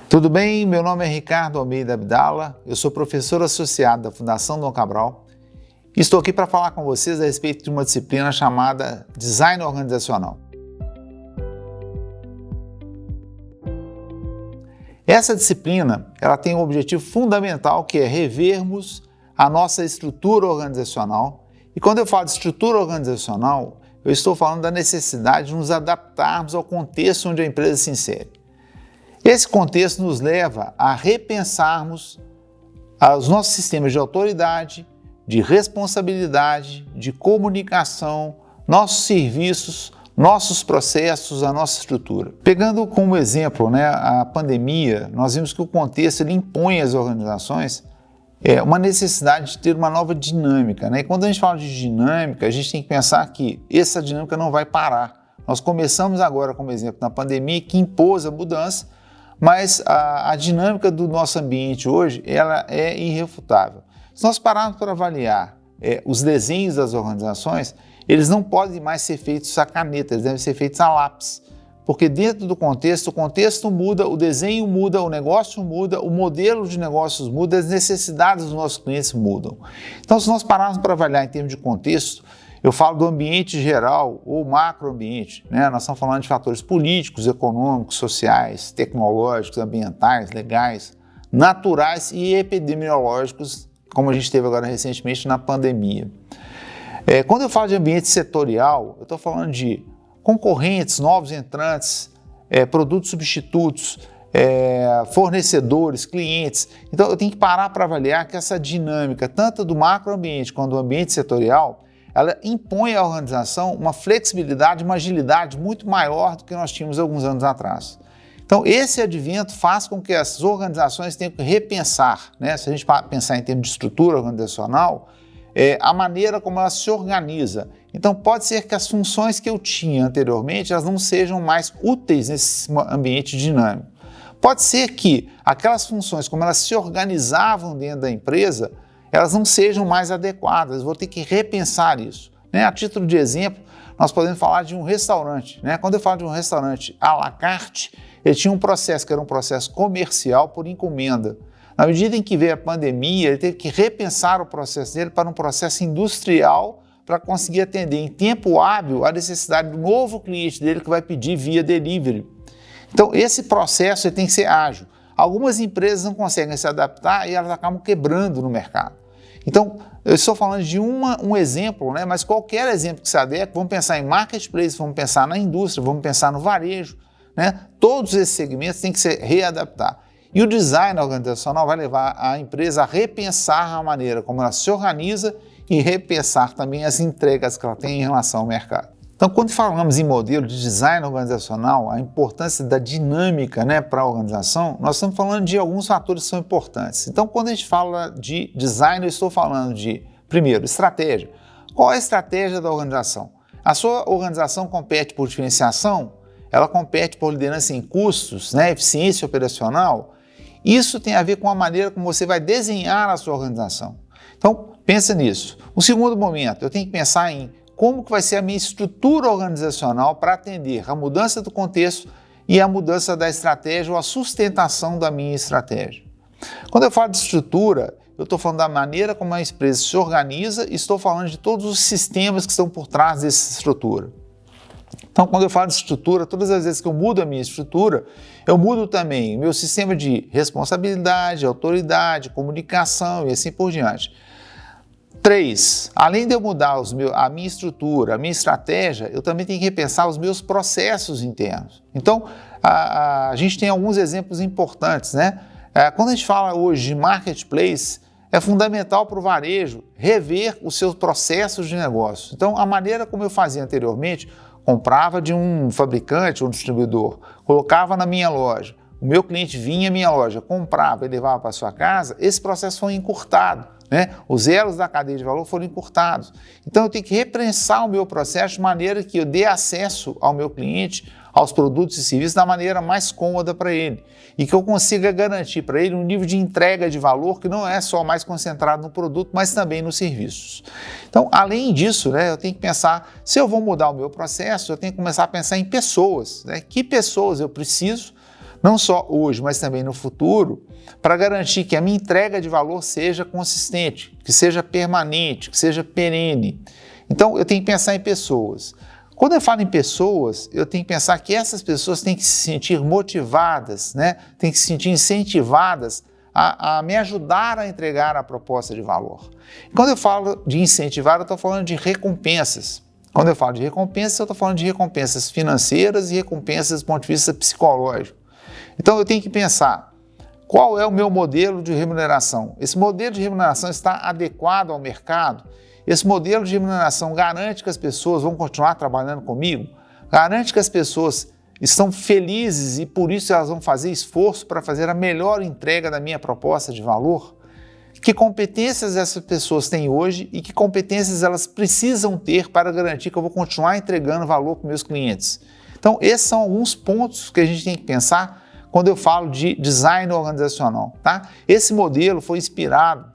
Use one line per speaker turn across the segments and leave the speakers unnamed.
Tudo bem? Meu nome é Ricardo Almeida Abdala, eu sou professor associado da Fundação Dom Cabral e estou aqui para falar com vocês a respeito de uma disciplina chamada Design Organizacional. Essa disciplina ela tem um objetivo fundamental que é revermos a nossa estrutura organizacional, e quando eu falo de estrutura organizacional, eu estou falando da necessidade de nos adaptarmos ao contexto onde a empresa se insere. Esse contexto nos leva a repensarmos os nossos sistemas de autoridade, de responsabilidade, de comunicação, nossos serviços, nossos processos, a nossa estrutura. Pegando como exemplo, a pandemia, nós vimos que o contexto ele impõe às organizações uma necessidade de ter uma nova dinâmica. E quando a gente fala de dinâmica, a gente tem que pensar que essa dinâmica não vai parar. Nós começamos agora, como exemplo, na pandemia, que impôs a mudança, mas a dinâmica do nosso ambiente hoje ela é irrefutável. Se nós pararmos para avaliar os desenhos das organizações, eles não podem mais ser feitos a caneta, eles devem ser feitos a lápis, porque dentro do contexto, o contexto muda, o desenho muda, o negócio muda, o modelo de negócios muda, as necessidades dos nossos clientes mudam. Então, se nós pararmos para avaliar em termos de contexto, eu falo do ambiente geral ou macroambiente, Nós estamos falando de fatores políticos, econômicos, sociais, tecnológicos, ambientais, legais, naturais e epidemiológicos, como a gente teve agora recentemente na pandemia. Quando eu falo de ambiente setorial, eu estou falando de concorrentes, novos entrantes, produtos substitutos, fornecedores, clientes. Então eu tenho que parar para avaliar que essa dinâmica, tanto do macroambiente quanto do ambiente setorial, ela impõe à organização uma flexibilidade, uma agilidade muito maior do que nós tínhamos alguns anos atrás. Então, esse advento faz com que as organizações tenham que repensar, se a gente pensar em termos de estrutura organizacional, a maneira como ela se organiza. Então, pode ser que as funções que eu tinha anteriormente, elas não sejam mais úteis nesse ambiente dinâmico. Pode ser que aquelas funções, como elas se organizavam dentro da empresa, elas não sejam mais adequadas, vou ter que repensar isso. A título de exemplo, nós podemos falar de um restaurante. Quando eu falo de um restaurante à la carte, ele tinha um processo que era um processo comercial por encomenda. Na medida em que veio a pandemia, ele teve que repensar o processo dele para um processo industrial para conseguir atender em tempo hábil a necessidade do novo cliente dele que vai pedir via delivery. Então, esse processo ele tem que ser ágil. Algumas empresas não conseguem se adaptar e elas acabam quebrando no mercado. Então, eu estou falando de um exemplo, mas qualquer exemplo que se adeque, vamos pensar em marketplace, vamos pensar na indústria, vamos pensar no varejo, Todos esses segmentos têm que se readaptar. E o design organizacional vai levar a empresa a repensar a maneira como ela se organiza e repensar também as entregas que ela tem em relação ao mercado. Então, quando falamos em modelo de design organizacional, a importância da dinâmica para a organização, nós estamos falando de alguns fatores que são importantes. Então, quando a gente fala de design, eu estou falando de, primeiro, estratégia. Qual é a estratégia da organização? A sua organização compete por diferenciação? Ela compete por liderança em custos, eficiência operacional? Isso tem a ver com a maneira como você vai desenhar a sua organização. Então, pensa nisso. O segundo momento, eu tenho que pensar em como que vai ser a minha estrutura organizacional para atender a mudança do contexto e a mudança da estratégia ou a sustentação da minha estratégia. Quando eu falo de estrutura, eu estou falando da maneira como a empresa se organiza e estou falando de todos os sistemas que estão por trás dessa estrutura. Então, quando eu falo de estrutura, todas as vezes que eu mudo a minha estrutura, eu mudo também o meu sistema de responsabilidade, autoridade, comunicação e assim por diante. 3. Além de eu mudar a minha estrutura, a minha estratégia, eu também tenho que repensar os meus processos internos. Então, a gente tem alguns exemplos importantes, Quando a gente fala hoje de marketplace, é fundamental para o varejo rever os seus processos de negócio. Então, a maneira como eu fazia anteriormente, comprava de um fabricante ou um distribuidor, colocava na minha loja, o meu cliente vinha à minha loja, comprava e levava para a sua casa, esse processo foi encurtado. Os elos da cadeia de valor foram encurtados. Então eu tenho que repensar o meu processo de maneira que eu dê acesso ao meu cliente aos produtos e serviços da maneira mais cômoda para ele e que eu consiga garantir para ele um nível de entrega de valor que não é só mais concentrado no produto, mas também nos serviços. Então, além disso, eu tenho que pensar, se eu vou mudar o meu processo, eu tenho que começar a pensar em pessoas, que pessoas eu preciso não só hoje, mas também no futuro, para garantir que a minha entrega de valor seja consistente, que seja permanente, que seja perene. Então, eu tenho que pensar em pessoas. Quando eu falo em pessoas, eu tenho que pensar que essas pessoas têm que se sentir motivadas, né? Têm que se sentir incentivadas a me ajudar a entregar a proposta de valor. Quando eu falo de incentivar, eu estou falando de recompensas. Quando eu falo de recompensas, eu estou falando de recompensas financeiras e recompensas do ponto de vista psicológico. Então eu tenho que pensar, qual é o meu modelo de remuneração? Esse modelo de remuneração está adequado ao mercado? Esse modelo de remuneração garante que as pessoas vão continuar trabalhando comigo? Garante que as pessoas estão felizes e por isso elas vão fazer esforço para fazer a melhor entrega da minha proposta de valor? Que competências essas pessoas têm hoje e que competências elas precisam ter para garantir que eu vou continuar entregando valor para os meus clientes? Então, esses são alguns pontos que a gente tem que pensar quando eu falo de design organizacional, tá? Esse modelo foi inspirado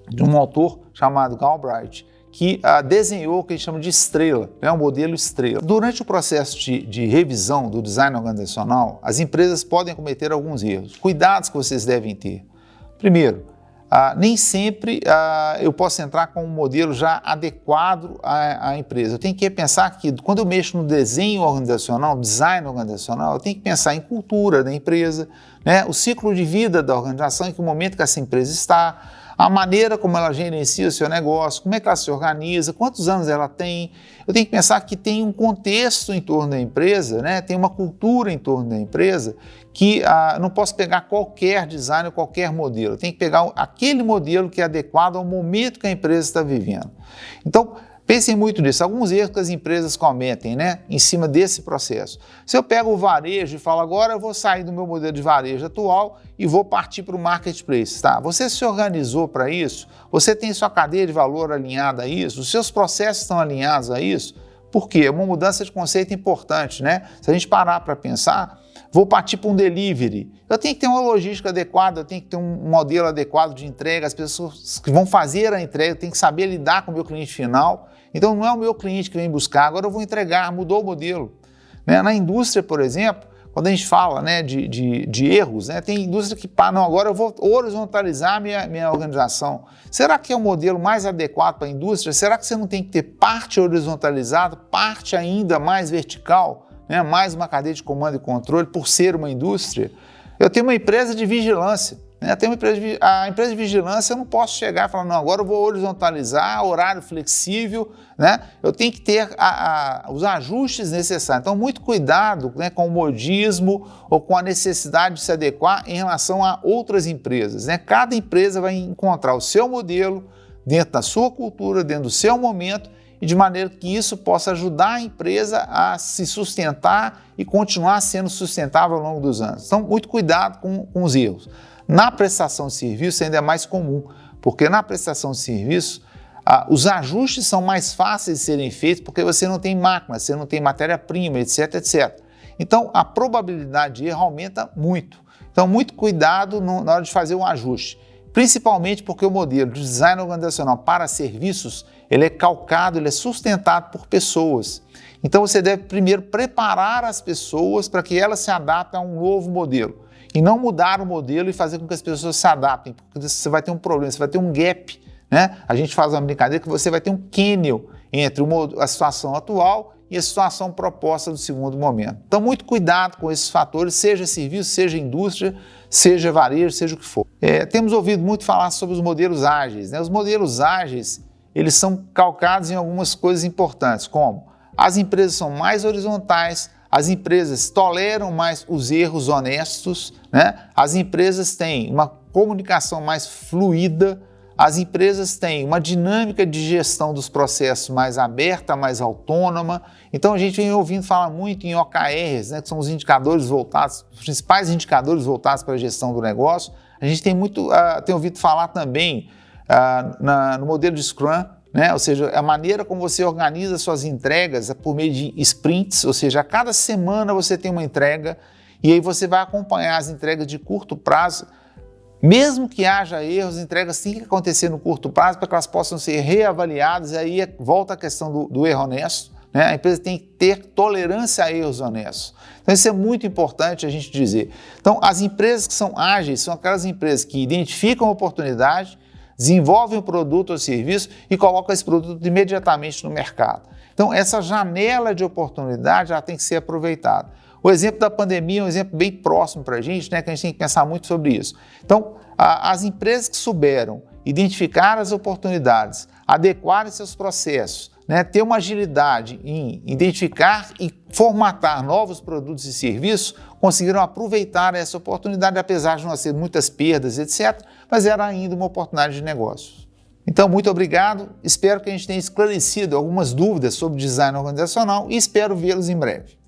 de um autor chamado Galbraith, que desenhou o que a gente chama de estrela, né? Um modelo estrela. Durante o processo de revisão do design organizacional, as empresas podem cometer alguns erros. Cuidados que vocês devem ter. Primeiro, nem sempre eu posso entrar com um modelo já adequado à empresa. Eu tenho que pensar que quando eu mexo no desenho organizacional, design organizacional, eu tenho que pensar em cultura da empresa, né? O ciclo de vida da organização, em que momento que essa empresa está, a maneira como ela gerencia o seu negócio, como é que ela se organiza, quantos anos ela tem. Eu tenho que pensar que tem um contexto em torno da empresa, né? Tem uma cultura em torno da empresa que não posso pegar qualquer design ou qualquer modelo. Eu tenho que pegar aquele modelo que é adequado ao momento que a empresa está vivendo. Então, pensem muito nisso. Alguns erros que as empresas cometem, né, em cima desse processo. Se eu pego o varejo e falo, agora eu vou sair do meu modelo de varejo atual e vou partir para o marketplace, tá? Você se organizou para isso? Você tem sua cadeia de valor alinhada a isso? Os seus processos estão alinhados a isso? Por quê? É uma mudança de conceito importante, né? Se a gente parar para pensar, vou partir para um delivery. Eu tenho que ter uma logística adequada, eu tenho que ter um modelo adequado de entrega, as pessoas que vão fazer a entrega têm que saber lidar com o meu cliente final. Então não é o meu cliente que vem buscar, agora eu vou entregar, mudou o modelo. Né? Na indústria, por exemplo, quando a gente fala, né, de erros, né, tem indústria que, não, agora eu vou horizontalizar minha organização. Será que é o modelo mais adequado para a indústria? Será que você não tem que ter parte horizontalizada, parte ainda mais vertical, né, mais uma cadeia de comando e controle por ser uma indústria? Eu tenho uma empresa de vigilância. A empresa de vigilância, eu não posso chegar e falar, não, agora eu vou horizontalizar, horário flexível, né? Eu tenho que ter os ajustes necessários. Então, muito cuidado, né, com o modismo ou com a necessidade de se adequar em relação a outras empresas, né? Cada empresa vai encontrar o seu modelo dentro da sua cultura, dentro do seu momento, e de maneira que isso possa ajudar a empresa a se sustentar e continuar sendo sustentável ao longo dos anos. Então, muito cuidado com os erros. Na prestação de serviço ainda é mais comum, porque na prestação de serviço os ajustes são mais fáceis de serem feitos porque você não tem máquina, você não tem matéria-prima, etc, etc. Então, a probabilidade de erro aumenta muito. Então, muito cuidado na hora de fazer um ajuste, principalmente porque o modelo de design organizacional para serviços, ele é calcado, ele é sustentado por pessoas. Então, você deve primeiro preparar as pessoas para que elas se adaptem a um novo modelo. E não mudar o modelo e fazer com que as pessoas se adaptem, porque você vai ter um problema, você vai ter um gap, né? A gente faz uma brincadeira que você vai ter um canyon entre a situação atual e a situação proposta do segundo momento. Então, muito cuidado com esses fatores, seja serviço, seja indústria, seja varejo, seja o que for. Temos ouvido muito falar sobre os modelos ágeis, né? Os modelos ágeis, eles são calcados em algumas coisas importantes, como as empresas são mais horizontais, as empresas toleram mais os erros honestos, né? As empresas têm uma comunicação mais fluida, as empresas têm uma dinâmica de gestão dos processos mais aberta, mais autônoma. Então a gente vem ouvindo falar muito em OKRs, né, que são os indicadores voltados, os principais indicadores voltados para a gestão do negócio. A gente tem ouvido falar também no modelo de Scrum, né? Ou seja, a maneira como você organiza suas entregas é por meio de sprints, ou seja, a cada semana você tem uma entrega e aí você vai acompanhar as entregas de curto prazo. Mesmo que haja erros, as entregas têm que acontecer no curto prazo para que elas possam ser reavaliadas, e aí volta a questão do erro honesto, né? A empresa tem que ter tolerância a erros honestos. Então isso é muito importante a gente dizer. Então as empresas que são ágeis são aquelas empresas que identificam a oportunidade, desenvolvem o produto ou serviço e colocam esse produto imediatamente no mercado. Então essa janela de oportunidade já tem que ser aproveitada. O exemplo da pandemia é um exemplo bem próximo para a gente, né, que a gente tem que pensar muito sobre isso. Então, as empresas que souberam identificar as oportunidades, adequar seus processos, né, ter uma agilidade em identificar e formatar novos produtos e serviços, conseguiram aproveitar essa oportunidade, apesar de não ter muitas perdas, etc., mas era ainda uma oportunidade de negócio. Então, muito obrigado, espero que a gente tenha esclarecido algumas dúvidas sobre design organizacional e espero vê-los em breve.